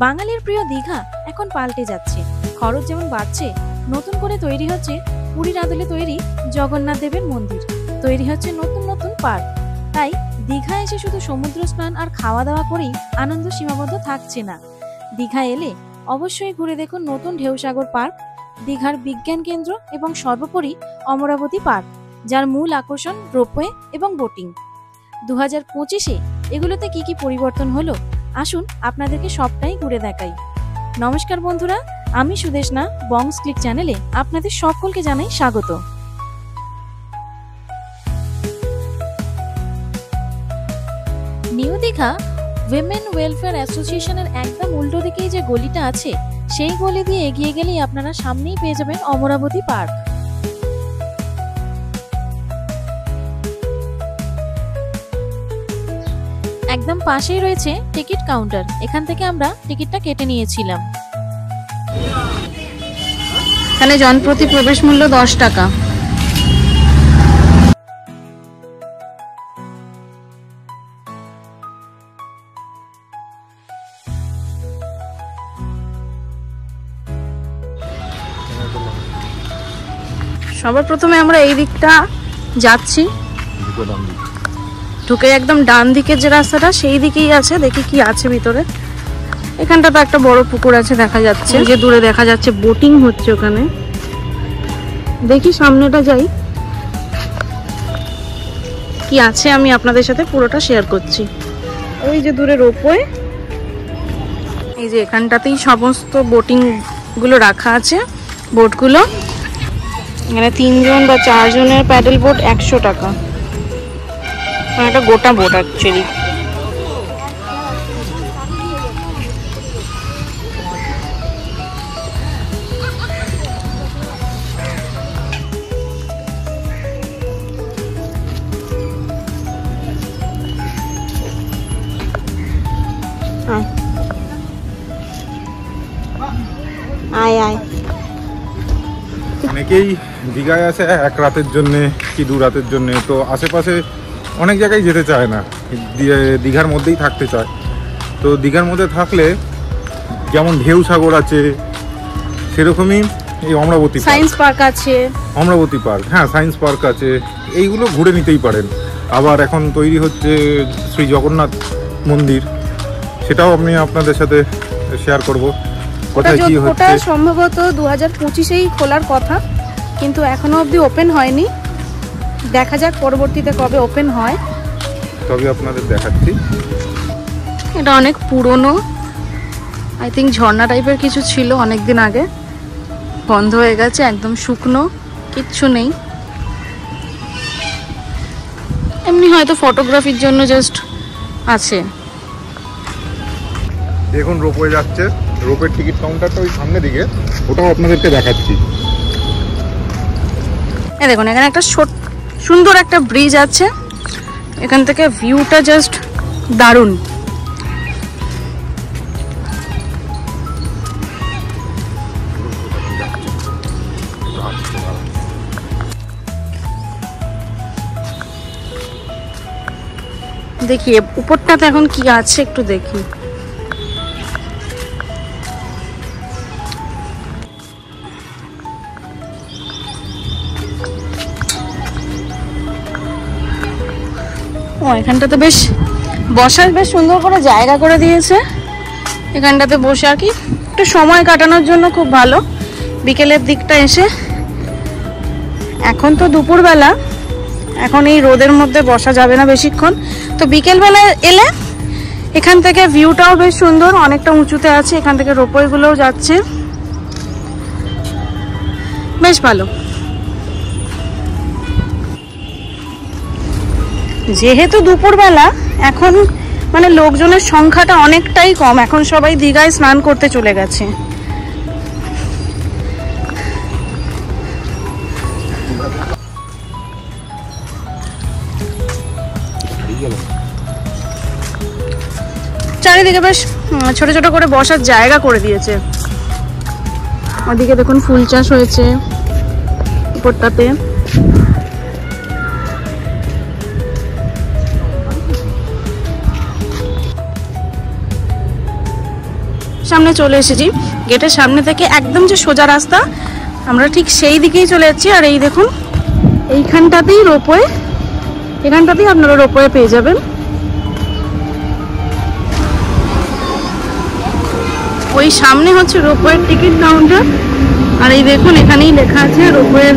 বাঙালির প্রিয় দীঘা এখন পাল্টে যাচ্ছে। খরচ যেমন বাড়ছে, নতুন করে তৈরি হচ্ছে পুরীর আদলে তৈরি জগন্নাথ দেবের মন্দির, তৈরি হচ্ছে নতুন নতুন পার্ক। তাই দীঘা এসে শুধু সমুদ্র স্নান আর খাওয়া দাওয়া করেই আনন্দ সীমাবদ্ধ থাকছে না। দীঘা এলে অবশ্যই ঘুরে দেখুন নতুন ঢেউসাগর পার্ক, দীঘার বিজ্ঞান কেন্দ্র এবং সর্বোপরি অমরাবতী পার্ক, যার মূল আকর্ষণ রোপওয়ে এবং বোটিং। 2025-এ এগুলোতে কি কি পরিবর্তন হলো, আসুন আপনাদেরকে সবটাই ঘুরে দেখাই। নমস্কার বন্ধুরা, আমি সুদেশনা, বংস ক্লিক চ্যানেলে আপনাদের সকলকে জানাই স্বাগত। নিউ দীঘা উইমেন ওয়েলফেয়ার অ্যাসোসিয়েশনের একদম উল্টো দিকেই যে গলিটা আছে, সেই গলি দিয়ে এগিয়ে গেলেই আপনারা সামনেই পেয়ে যাবেন অমরাবতী পার্ক। একদম পাশেই রয়েছে টিকিট কাউন্টার, এখান থেকে আমরা টিকিটটা কেটে নিয়েছিলাম। এখানে জনপ্রতি প্রবেশ মূল্য 10 টাকা। সবার প্রথমে আমরা এই দিকটা যাচ্ছি, ঢুকে একদম ডান দিকের যে রাস্তাটা সেই দিকেই আছে। দেখি কি আছে ভিতরে। এখানটা তো একটা বড় পুকুর আছে দেখা যাচ্ছে, যে দূরে দেখা যাচ্ছে বোটিং হচ্ছে ওখানে। দেখি সামনেটা যাই, কি আছে আমি আপনাদের সাথে পুরোটা শেয়ার করছি। ওই যে দূরে রোপওয়ে, এই যে এখানটাতেই সমস্ত বোটিং গুলো রাখা আছে, বোটগুলো। এখানে 3 জন বা 4 জনের প্যাডেল বোট 100 টাকা। একটা গোটা বোট অ্যাকচুয়ালি। আয় আয়। অনেকেই দীঘায় আসে এক রাতের জন্যে কি 2 রাতের জন্যে, তো আশেপাশে অনেক জায়গায় যেতে চায় না, দীঘার মধ্যেই থাকতে চায়। তো দীঘার মধ্যে থাকলে যেমন ঢেউসাগর আছে, সেরকমই এই অমরাবতী সায়েন্স পার্ক আছে, অমরাবতী পার্ক, হ্যাঁ সায়েন্স পার্ক আছে, এইগুলো ঘুরে নিতেই পারেন। আবার এখন তৈরি হচ্ছে শ্রী জগন্নাথ মন্দির, সেটাও আমি আপনাদের সাথে শেয়ার করব। ওটা সম্ভবত 2025-এই খোলার কথা, কিন্তু এখনো অবধি ওপেন হয়নি। দেখা যাক পরবর্তীতে কবে ওপেন হয়, তবে আপনাদের দেখাচ্ছি। এটা অনেক পুরনো, আই থিঙ্ক ঝর্ণা টাইপের কিছু ছিল অনেকদিন আগে, বন্ধ হয়ে গেছে, একদম শুকনো, কিচ্ছু নেই। এমনি হয়তো ফটোগ্রাফির জন্য জাস্ট আছে। দেখুন রোপওয়ে যাচ্ছে, রোপের টিকিট কাউন্টারটা ওই সামনে দিকে, ওটাও আপনাদেরকে দেখাচ্ছি। এই দেখুন এখানে একটা সুন্দর একটা ব্রিজ আছে, এখান থেকে ভিউটা জাস্ট দারুণ। দেখি উপরটাতে এখন কি আছে একটু দেখি। এখানটাতে বেশ বসার বেশ সুন্দর করে জায়গা করে দিয়েছে। এখানটাতে বসে আর কি একটু সময় কাটানোর জন্য খুব ভালো। বিকেলের দিকটা এসে, এখন তো দুপুরবেলা, এখন এই রোদের মধ্যে বসা যাবে না বেশিক্ষণ, তো বিকেলবেলা এলে এখান থেকে ভিউটাও বেশ সুন্দর, অনেকটা উঁচুতে আছে, এখান থেকে রোপওয়েগুলোও যাচ্ছে, বেশ ভালো। যেহেতু দুপুরবেলা, এখন মানে লোকজনের সংখ্যাটা অনেকটাই কম, এখন সবাই দীঘায় স্নান করতে চলে গেছে। চারিদিকে বেশ ছোট ছোট করে বসার জায়গা করে দিয়েছে। ওদিকে দেখুন ফুল চাষ হয়েছে উপরটাতে। সামনে চলে এসেছি। গেটের সামনে থেকে একদম যে সোজা রাস্তা, আমরা ঠিক সেই দিকেই চলে যাচ্ছি। আর এই দেখুন, এইখানটাতেই রোপওয়ে, এখানটাতেই আপনারা রোপওয়ে পেয়ে যাবেন। ওই সামনে হচ্ছে রোপওয়ের টিকিট কাউন্টার। আর এই দেখুন, এখানেই লেখা আছে রোপওয়ের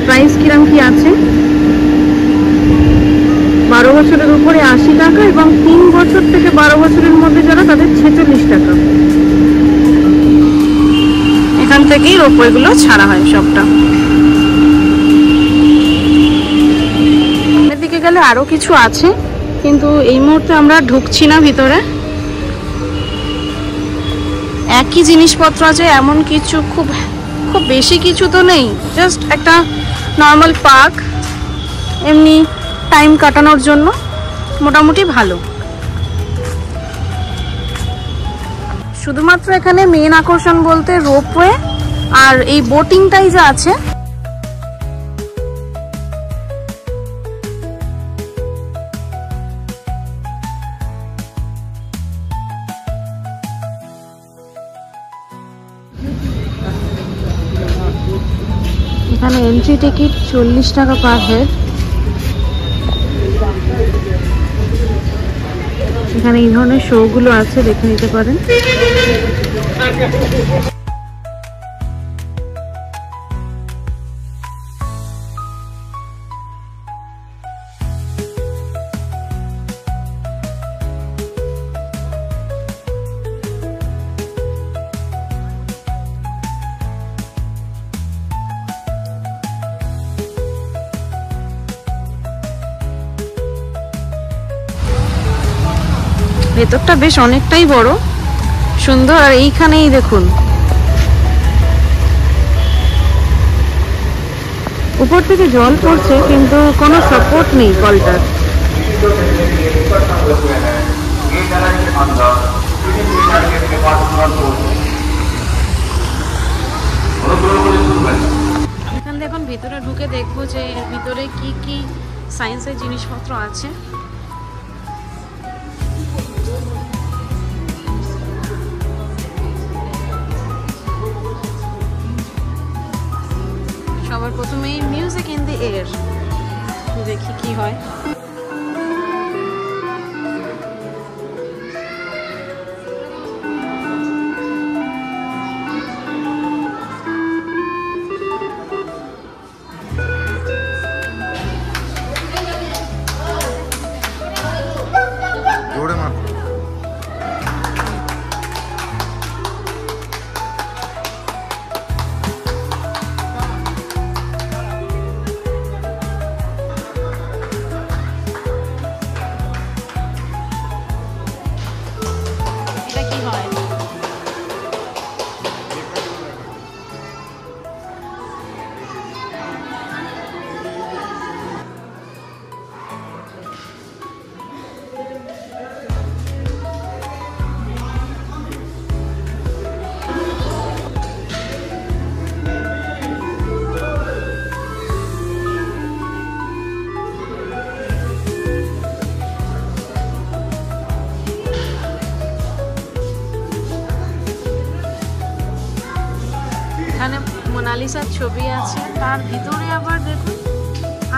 প্রাইস কিরম কি আছে। 12 বছরের উপরে 80 টাকা এবং 3 বছর থেকে 12 বছরের মধ্যে যারা, তাদের 46 টাকা। এখান থেকেই রোপওয়েগুলো ছাড়া হয় সবটা। এদিকে গেলে আরো কিছু আছে, কিন্তু এই মুহূর্তে আমরা ঢুকছি না ভিতরে। একই জিনিসপত্র আছে, এমন কিছু খুব বেশি কিছু তো নেই, জাস্ট একটা নর্মাল পার্ক, এমনি টাইম কাটানোর জন্য মোটামুটি ভালো। শুধুমাত্র এখানে মেন আকর্ষণ বলতে রোপওয়ে আর এই বোটিংটাই যা আছে। এখানে এন্ট্রি টিকিট 40 টাকা পার হেড। এখানে এই ধরনের শো গুলো আছে, দেখে নিতে পারেন। ভেতরটা বেশ অনেকটাই বড়, সুন্দর। আর এইখানেই দেখুন, উপর থেকে জল পড়ছে কিন্তু কোনো সাপোর্ট নেই কলটার। এখান থেকে এখন ভিতরে ঢুকে দেখবো যে এর ভিতরে কি কি সায়েন্সের জিনিসপত্র আছে। সবার প্রথমেই মিউজিক ইন দি এয়ার, দেখি কি হয়। এখানে মোনালিসার ছবি আছে, তার ভিতরে আবার দেখুন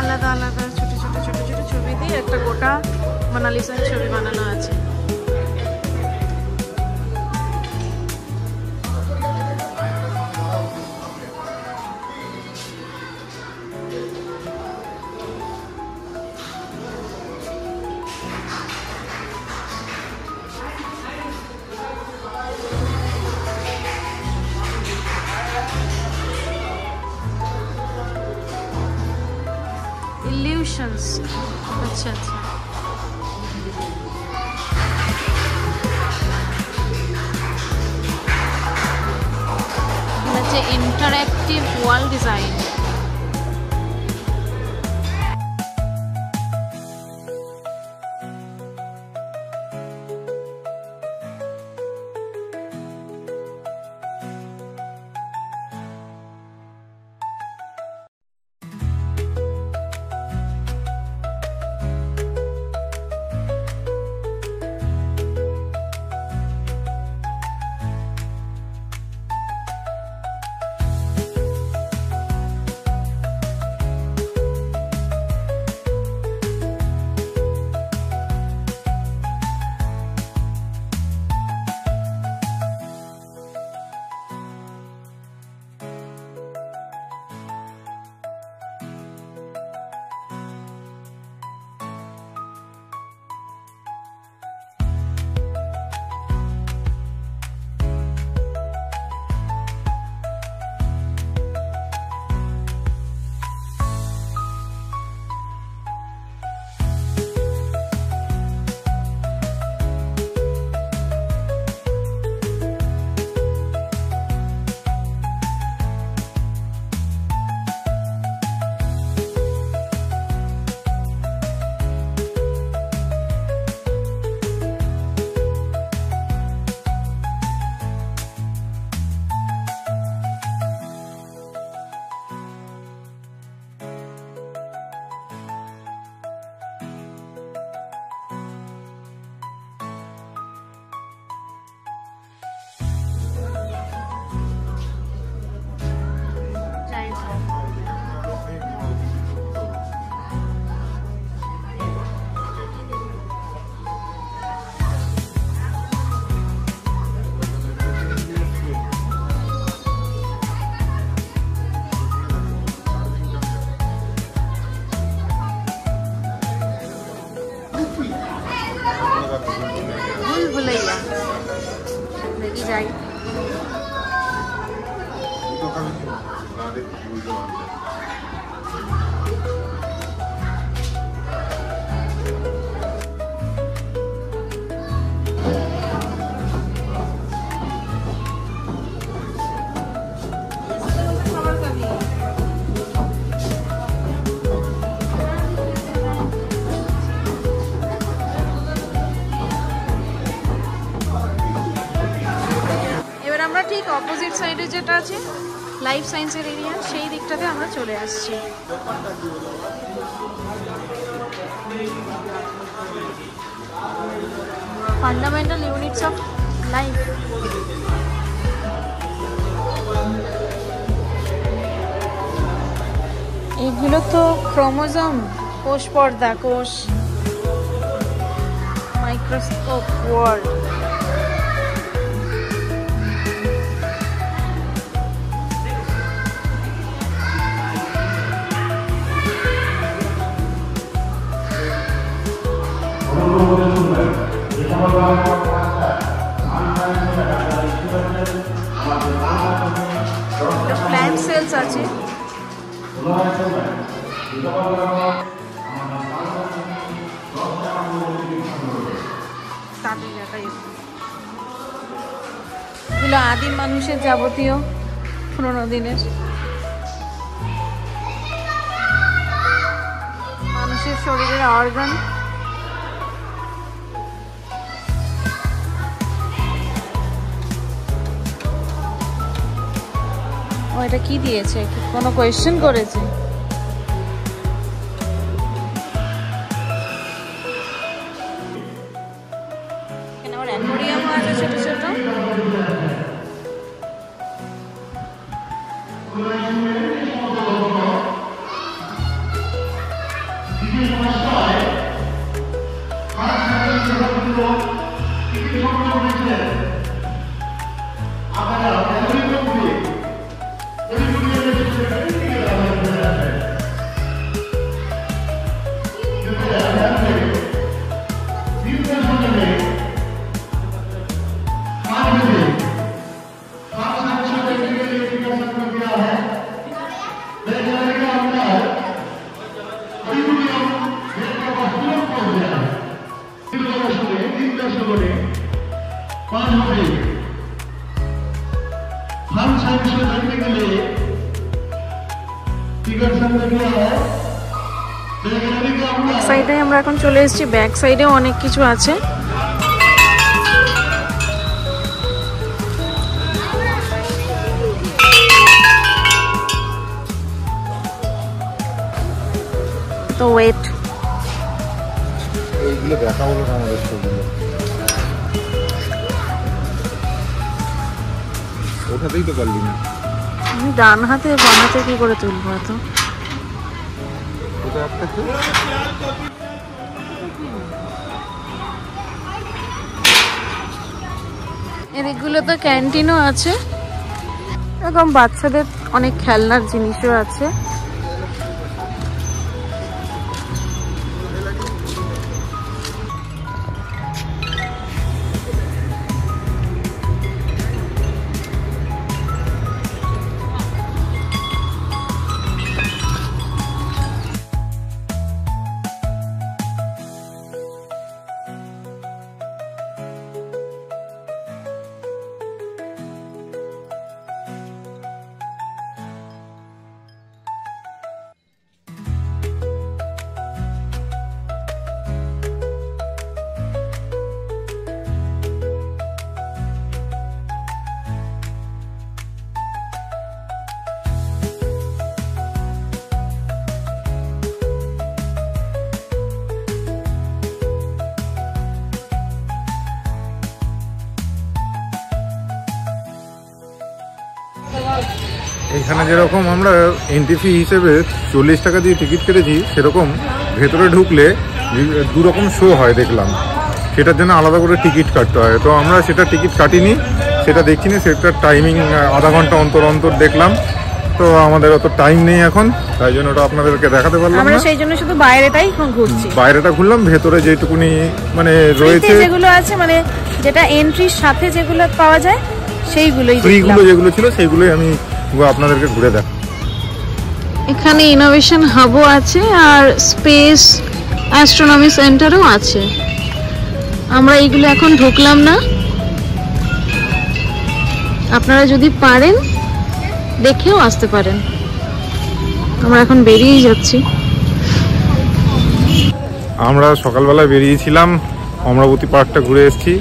আলাদা আলাদা ছোট ছোট ছোট ছোট ছবি দিয়ে একটা গোটা মোনালিসার ছবি বানানো আছে। Illusions, अच्छा अच्छा। হচ্ছে ইন্টারঅ্যাক্টিভ ওয়াল ডিজাইন। যাই। আমরা ঠিক অপোজিট সাইডে যেটা আছে লাইফ সায়েন্সের এরিয়া, সেই দিকটাতে আমরা চলে আসছি। Fundamental units of life. এইগুলো তো ক্রোমোজোম, কোষ পর্দা, কোষ, মাইক্রোস্কোপ, ওয়ার্ড। প্ল্যান্ট সেলস আছে। এগুলো আদিম মানুষের যাবতীয় পুরোনো দিনের মানুষের শরীরের অর্গান। ও এটা কি দিয়েছে? কোনো কোয়েশ্চেন করেছে? এখানে আবার অ্যাকোয়ারিয়ামও আছে ছোট ছোট। সাইডে আমরা এখন চলে এসেছি, ব্যাক সাইডেও অনেক কিছু আছে। তো ওয়েট, এইগুলো দেখা হলো না আমাদের ছবিগুলো, ওঠাতেই তো পারলি না। আমি ডান হাতে বাম হাতে কি করে তুলবো? তো এদিকগুলো তো ক্যান্টিনও আছে, এরকম বাচ্চাদের অনেক খেলনার জিনিসও আছে। এখানে যেরকম আমরা এন্ট্রি ফি হিসেবে 40 টাকা দিয়ে টিকিট কেটেছি, সেরকম ভেতরে ঢুকলে 2 রকম শো হয় দেখলাম, সেটার জন্য আলাদা করে টিকিট কাটতে হয়। তো আমরা সেটা টিকিট কাটিনি, সেটা দেখছি না, সেটার টাইমিং আধা ঘন্টা অন্তর অন্তর দেখলাম। তো আমাদের অত টাইম নেই এখন, তাই জন্য ওটা আপনাদেরকে দেখাতে পারলাম আমরা না। সেই জন্য শুধু বাইরেটাই ঘুরছি, বাইরেটা ঘুরলাম, ভেতরে যেটুকুনি মানে রয়েছে যেগুলো আছে, মানে যেটা এন্ট্রির সাথে যেগুলো পাওয়া যায় সেইগুলোই ফ্রিগুলো যেগুলো ছিল সেইগুলোই আমি আপনাদেরকে ঘুরে দেখ। এখানে ইনোভেশন হাবও আছে আর স্পেস অ্যাস্ট্রোনমি সেন্টারও আছে। আমরা এইগুলো এখন ঢুকলাম না, আপনারা যদি পারেন দেখেও আসতে পারেন। আমরা এখন বেরিয়ে যাচ্ছি। আমরা সকালবেলায় বেরিয়েছিলাম, অমরাবতী পার্কটা ঘুরে এসেছি,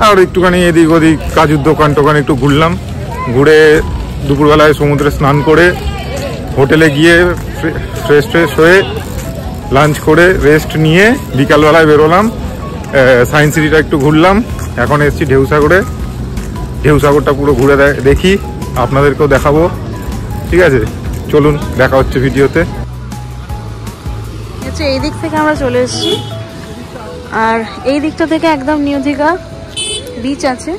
আর একটুখানি এদিক ওদিক কাজুর দোকান টোকান একটু ঘুরলাম। ঘুরে দুপুরবেলায় সমুদ্রে স্নান করে হোটেলে গিয়ে ফ্রেশ হয়ে লাঞ্চ করে রেস্ট নিয়ে বিকালবেলায় বেরোলাম। সায়েন্স সিটিটা একটু ঘুরলাম। এখন এসেছি ঢেউসাগরে। ঢেউসাগরটা পুরো ঘুরে দেখি, আপনাদেরকেও দেখাবো। ঠিক আছে, চলুন, দেখা হচ্ছে ভিডিওতে। আচ্ছা, এই দিক থেকে আমরা চলে এসেছি, আর এই দিকটা থেকে একদম নিউ দীঘা বিচ আছে,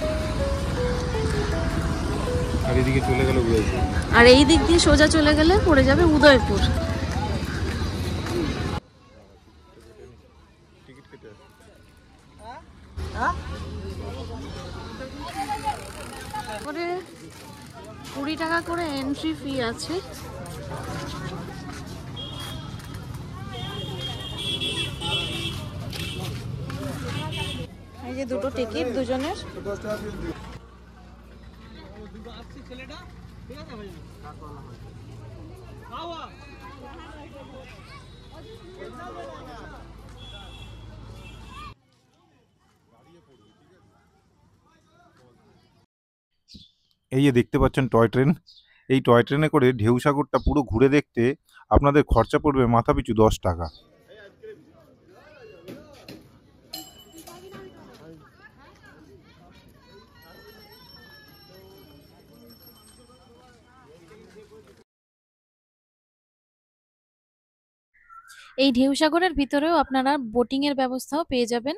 আর এদিকে চলে গেল আর এই দিক দিয়ে সোজা চলে গেলে পড়ে যাবে উদয়পুর। করে 20 টাকা করে এন্ট্রি ফি আছে। এই যে দুটো টিকিট দুজনের। এই যে দেখতে পাচ্ছেন টয় ট্রেন। এই টয় ট্রেনে করে ঢেউসাগরটা পুরো ঘুরে দেখতে আপনাদের খরচা পড়বে মাথাপিছু 10 টাকা। এই ঢেউসাগরের ভিতরেও আপনারা বোটিং এর ব্যবস্থাও পেয়ে যাবেন।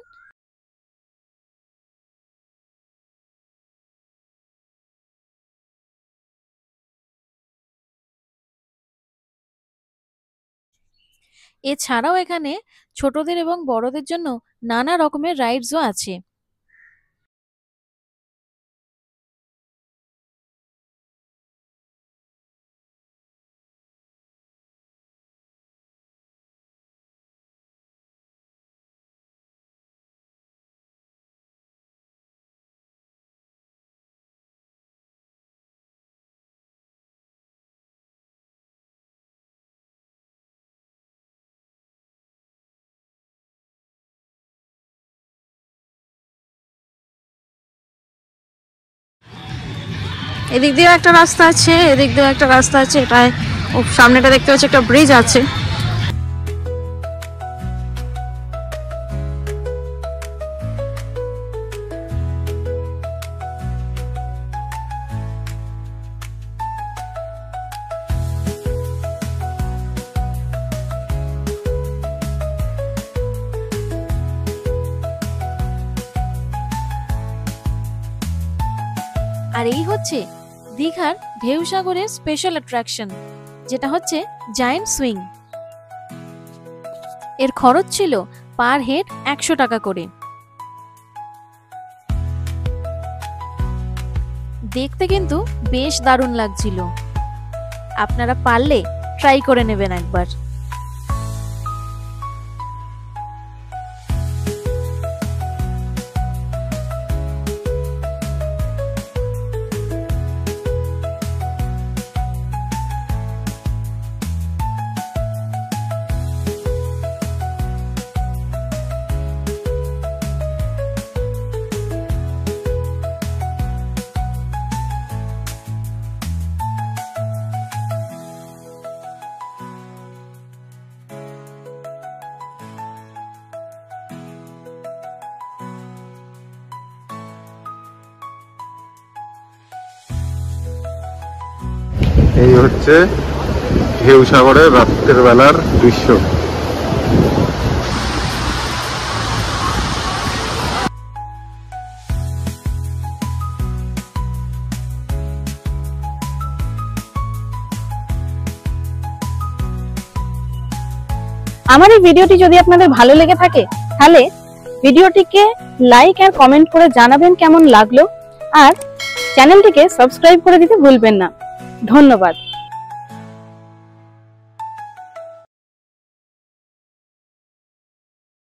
এছাড়াও এখানে ছোটদের এবং বড়দের জন্য নানা রকমের রাইডসও আছে। এদিক দিয়েও একটা রাস্তা আছে, এদিক দিয়েও একটা রাস্তা আছে। এটায় সামনেটা দেখতে পাচ্ছি একটা ব্রিজ আছে। আর এই হচ্ছে দীঘার ঢেউসাগরের স্পেশাল অ্যাট্রাকশন, যেটা হচ্ছে জায়ান্ট সুইং। এর খরচ ছিল পার হেড 100 টাকা করে। দেখতে কিন্তু বেশ দারুণ লাগছিল। আপনারা পারলে ট্রাই করে নেবেন একবার। এই হচ্ছে ঢেউসাগরের রাতের বেলার দৃশ্য। আমার এই ভিডিওটি যদি আপনাদের ভালো লেগে থাকে তাহলে ভিডিওটিকে লাইক আর কমেন্ট করে জানাবেন কেমন লাগলো। আর চ্যানেলটিকে সাবস্ক্রাইব করে দিতে ভুলবেন না। ধন্যবাদ।